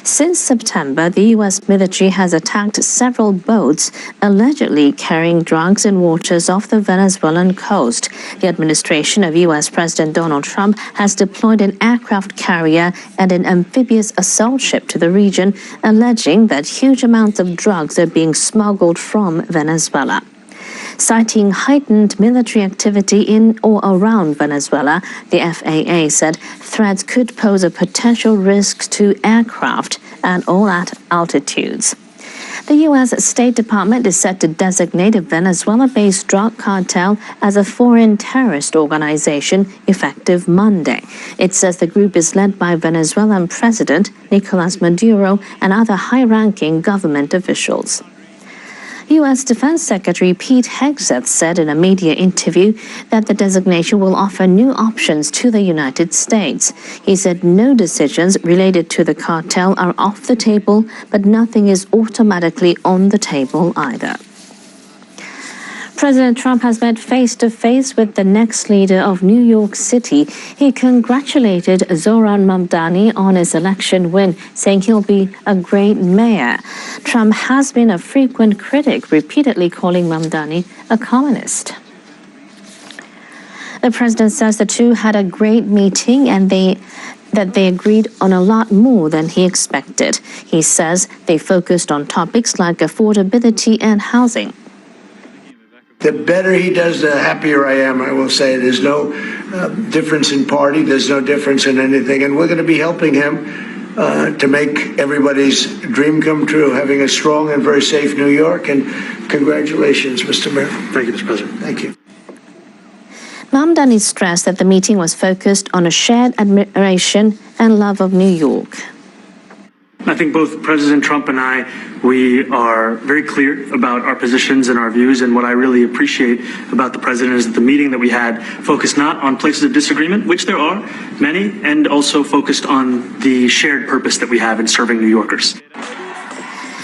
Since September, the U.S. military has attacked several boats allegedly carrying drugs in waters off the Venezuelan coast. The administration of U.S. President Donald Trump has deployed an aircraft carrier and an amphibious assault ship to the region, alleging that huge amounts of drugs are being smuggled from Venezuela. Citing heightened military activity in or around Venezuela, the FAA said threats could pose a potential risk to aircraft at all altitudes. The U.S. State Department is set to designate a Venezuela-based drug cartel as a foreign terrorist organization effective Monday. It says the group is led by Venezuelan President Nicolas Maduro and other high-ranking government officials. U.S. Defense Secretary Pete Hegseth said in a media interview that the designation will offer new options to the United States. He said no decisions related to the cartel are off the table, but nothing is automatically on the table either. President Trump has met face-to-face with the next leader of New York City. He congratulated Zohran Mamdani on his election win, saying he'll be a great mayor. Trump has been a frequent critic, repeatedly calling Mamdani a communist. The president says the two had a great meeting and that they agreed on a lot more than he expected. He says they focused on topics like affordability and housing. The better he does, the happier I am, I will say. There's no difference in party. There's no difference in anything. And we're going to be helping him to make everybody's dream come true, having a strong and very safe New York. And congratulations, Mr. Mayor. Thank you, Mr. President. Thank you. Mamdani stressed that the meeting was focused on a shared admiration and love of New York. I think both President Trump and we are very clear about our positions and our views, and what I really appreciate about the president is that the meeting that we had focused not on places of disagreement, which there are many, and also focused on the shared purpose that we have in serving New Yorkers.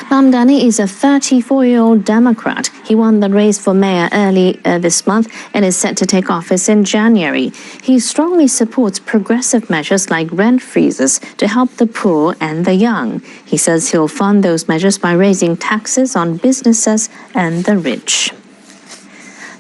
Mamdani is a 34-year-old Democrat. He won the race for mayor early this month and is set to take office in January. He strongly supports progressive measures like rent freezes to help the poor and the young. He says he'll fund those measures by raising taxes on businesses and the rich.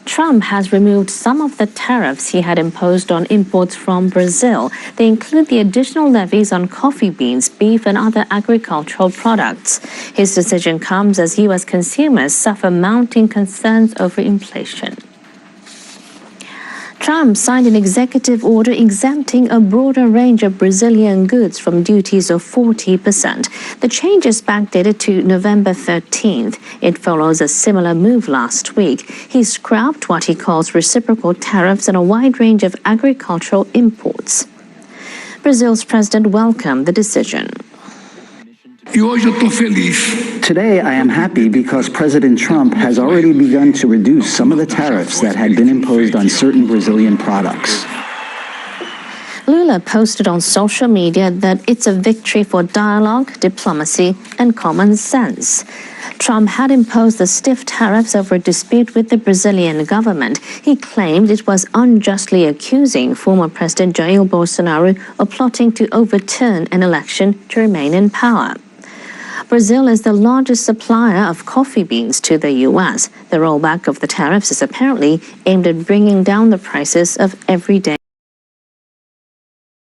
Trump has removed some of the tariffs he had imposed on imports from Brazil. They include the additional levies on coffee beans, beef, and other agricultural products. His decision comes as U.S. consumers suffer mounting concerns over inflation. Trump signed an executive order exempting a broader range of Brazilian goods from duties of 40%. The change is backdated to November 13th. It follows a similar move last week. He scrapped what he calls reciprocal tariffs on a wide range of agricultural imports. Brazil's president welcomed the decision. Today, I am happy because President Trump has already begun to reduce some of the tariffs that had been imposed on certain Brazilian products. Lula posted on social media that it's a victory for dialogue, diplomacy, and common sense. Trump had imposed the stiff tariffs over a dispute with the Brazilian government. He claimed it was unjustly accusing former President Jair Bolsonaro of plotting to overturn an election to remain in power. Brazil is the largest supplier of coffee beans to the U.S. The rollback of the tariffs is apparently aimed at bringing down the prices of everyday